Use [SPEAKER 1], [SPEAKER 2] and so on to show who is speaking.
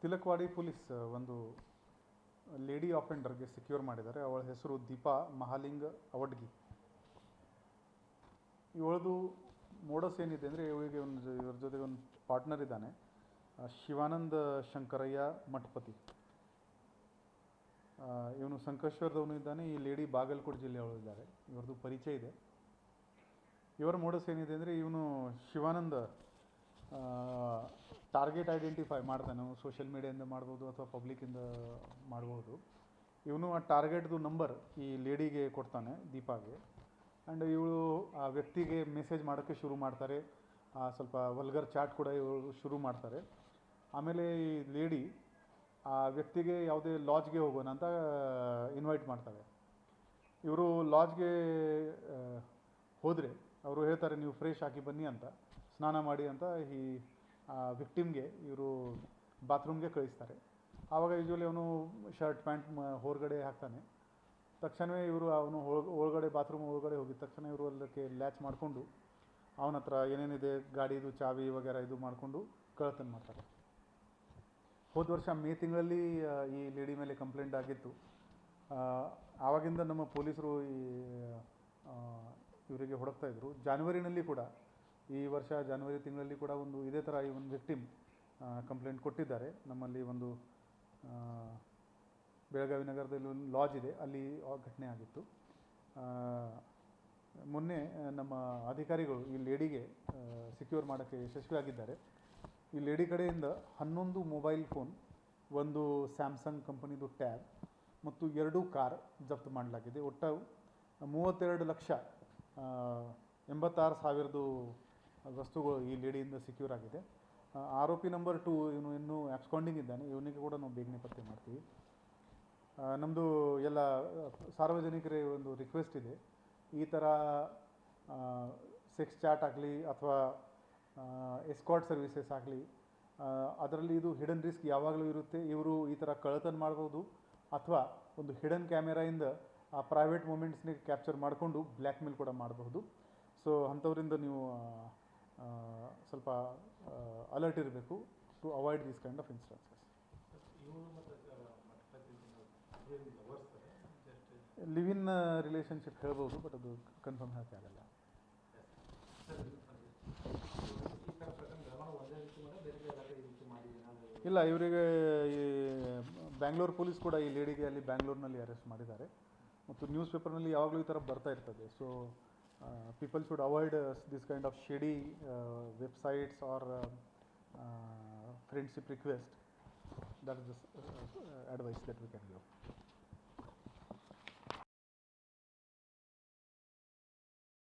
[SPEAKER 1] ತಿಲಕ್ವಾಡಿ police ಒಂದು lady ಆಫೆಂಡರ್ಗೆ secure ಮಾಡಿದ್ದಾರೆ. ಅವಳ ಹೆಸರು ದೀಪಾ ಮಹಾಲಿಂಗ ಅವಡ್ಗಿ. ಇವಳದು ಮೋಡಸ್ ಏನಿದೆ ಅಂದರೆ, ಇವಳಿಗೆ ಇವ್ರ ಜೊತೆಗೆ ಒಂದು ಪಾರ್ಟ್ನರ್ ಇದ್ದಾನೆ, ಶಿವಾನಂದ ಶಂಕರಯ್ಯ ಮಠಪತಿ. ಇವನು ಸಂಕೇಶ್ವರದವನು ಇದ್ದಾನೆ. ಈ ಲೇಡಿ ಬಾಗಲಕೋಟೆ ಜಿಲ್ಲೆಯವರು ಇದ್ದಾರೆ. ಇವ್ರದ್ದು ಪರಿಚಯ ಇದೆ. ಇವರ ಮೋಡಸ್ ಏನಿದೆ ಅಂದರೆ, ಇವನು ಶಿವಾನಂದ ಟಾರ್ಗೆಟ್ ಐಡೆಂಟಿಫೈ ಮಾಡ್ತಾನೆ. ಸೋಷಿಯಲ್ ಮೀಡಿಯಾದಿಂದ ಮಾಡ್ಬೋದು ಅಥವಾ ಪಬ್ಲಿಕ್ಕಿಂದ ಮಾಡ್ಬೋದು. ಇವನು ಆ ಟಾರ್ಗೆಟ್ದು ನಂಬರ್ ಈ ಲೇಡಿಗೆ ಕೊಡ್ತಾನೆ, ದೀಪಾಗೆ. ಆ್ಯಂಡ್ ಇವಳು ಆ ವ್ಯಕ್ತಿಗೆ ಮೆಸೇಜ್ ಮಾಡೋಕ್ಕೆ ಶುರು ಮಾಡ್ತಾರೆ. ಸ್ವಲ್ಪ ವಲ್ಗರ್ ಚಾಟ್ ಕೂಡ ಇವಳು ಶುರು ಮಾಡ್ತಾರೆ. ಆಮೇಲೆ ಈ ಲೇಡಿ ಆ ವ್ಯಕ್ತಿಗೆ ಯಾವುದೇ ಲಾಡ್ಜ್ಗೆ ಹೋಗೋಣ ಅಂತ ಇನ್ವೈಟ್ ಮಾಡ್ತಾರೆ. ಇವರು ಲಾಡ್ಜ್ಗೆ ಹೋದರೆ ಅವರು ಹೇಳ್ತಾರೆ, ನೀವು ಫ್ರೆಶ್ ಆಗಿ ಬನ್ನಿ ಅಂತ, ಸ್ನಾನ ಮಾಡಿ ಅಂತ ಈ ವಿಕ್ಟಿಮ್ಗೆ ಇವರು ಬಾತ್ರೂಮ್ಗೆ ಕಳಿಸ್ತಾರೆ. ಆವಾಗ ಯೂಶ್ವಲಿ ಅವನು ಶರ್ಟ್ ಪ್ಯಾಂಟ್ ಹೊರಗಡೆ ಹಾಕ್ತಾನೆ. ತಕ್ಷಣವೇ ಇವರು ಅವನು ಒಳಗಡೆ ಬಾತ್ರೂಮ್ ಒಳಗಡೆ ಹೋಗಿದ ತಕ್ಷಣ ಇವರು ಅದಕ್ಕೆ ಲ್ಯಾಚ್ ಮಾಡಿಕೊಂಡು ಅವನ ಹತ್ರ ಏನೇನಿದೆ ಗಾಡಿದು ಚಾವಿ ವಗೇರ ಇದು ಮಾಡಿಕೊಂಡು ಕಳ್ಳತನ ಮಾಡ್ತಾರೆ. ಹೋದ ವರ್ಷ ಮೇ ತಿಂಗಳಲ್ಲಿ ಈ ಲೇಡಿ ಮೇಲೆ ಕಂಪ್ಲೇಂಟ್ ಆಗಿತ್ತು. ಆವಾಗಿಂದ ನಮ್ಮ ಪೊಲೀಸರು ಇವರಿಗೆ ಹುಡುಕ್ತಾಯಿದ್ರು. ಜಾನ್ವರಿನಲ್ಲಿ ಕೂಡ, ಈ ವರ್ಷ ಜಾನ್ವರಿ ತಿಂಗಳಲ್ಲಿ ಕೂಡ ಒಂದು ಇದೇ ಥರ ಈ ಒಂದು ವಿಕ್ಟಿಮ್ ಕಂಪ್ಲೇಂಟ್ ಕೊಟ್ಟಿದ್ದಾರೆ. ನಮ್ಮಲ್ಲಿ ಒಂದು ಬೆಳಗಾವಿ ನಗರದಲ್ಲಿ ಒಂದು ಲಾಡ್ಜ್ ಇದೆ, ಅಲ್ಲಿ ಘಟನೆ ಆಗಿತ್ತು. ಮೊನ್ನೆ ನಮ್ಮ ಅಧಿಕಾರಿಗಳು ಈ ಲೇಡಿಗೆ ಸೆಕ್ಯೂರ್ ಮಾಡೋಕ್ಕೆ ಯಶಸ್ವಿಯಾಗಿದ್ದಾರೆ. ಈ ಲೇಡಿ ಕಡೆಯಿಂದ 11 ಮೊಬೈಲ್ ಫೋನ್, ಒಂದು ಸ್ಯಾಮ್ಸಂಗ್ ಕಂಪನಿದು ಟ್ಯಾಬ್ ಮತ್ತು 2 ಕಾರ್ ಜಪ್ತು ಮಾಡಲಾಗಿದೆ. ಒಟ್ಟು 32,86,000 ವಸ್ತುಗಳು ಈ ಲೇಡಿಯಿಂದ ಸೆಕ್ಯೂರ್ ಆಗಿದೆ. ಆರೋಪಿ ನಂಬರ್ 2 ಇವನು ಇನ್ನೂ ಆಬ್ಸ್ಕಾಂಡಿಂಗ್ ಇದ್ದಾನೆ. ಇವನಿಗೆ ಕೂಡ ನಾವು ಬೇಗನೆ ಪತ್ತೆ ಮಾಡ್ತೀವಿ. ನಮ್ಮದು ಎಲ್ಲ ಸಾರ್ವಜನಿಕರೇ ಒಂದು ರಿಕ್ವೆಸ್ಟ್ ಇದೆ, ಈ ಥರ ಸೆಕ್ಸ್ ಚಾಟ್ ಆಗಲಿ ಅಥವಾ ಎಸ್ಕಾರ್ಟ್ ಸರ್ವಿಸಸ್ ಆಗಲಿ, ಅದರಲ್ಲಿ ಇದು ಹಿಡನ್ ರಿಸ್ಕ್ ಯಾವಾಗಲೂ ಇರುತ್ತೆ. ಇವರು ಈ ಥರ ಕಳ್ಳತನ ಮಾಡ್ಬೋದು ಅಥವಾ ಒಂದು ಹಿಡನ್ ಕ್ಯಾಮೆರಾಯಿಂದ ಆ ಪ್ರೈವೇಟ್ ಮೂಮೆಂಟ್ಸ್ನ ಕ್ಯಾಪ್ಚರ್ ಮಾಡಿಕೊಂಡು ಬ್ಲ್ಯಾಕ್ ಮೇಲ್ ಕೂಡ ಮಾಡಬಹುದು. ಸೊ ಅಂಥವರಿಂದ ನೀವು ಸ್ವಲ್ಪ ಅಲರ್ಟ್ ಇರಬೇಕು to avoid this kind of instances. Live in relationship ಹೇಳ್ಬೋದು, ಬಟ್ ಅದು ಕನ್ಫರ್ಮ್ ಹೇಳೋಕ್ಕೆ ಆಗಲ್ಲ. ಇಲ್ಲ, ಇವರಿಗೆ ಈ ಬ್ಯಾಂಗ್ಳೂರು ಪೊಲೀಸ್ ಕೂಡ ಈ ಲೇಡಿಗೆ ಅಲ್ಲಿ ಬ್ಯಾಂಗ್ಳೂರಿನಲ್ಲಿ ಅರೆಸ್ಟ್ ಮಾಡಿದ್ದಾರೆ. ಮತ್ತು ನ್ಯೂಸ್ ಪೇಪರ್ನಲ್ಲಿ ಯಾವಾಗಲೂ ಈ ಥರ ಬರ್ತಾ ಇರ್ತದೆ. So people should avoid this kind of shady websites or friendship request. That is the advice that we can give.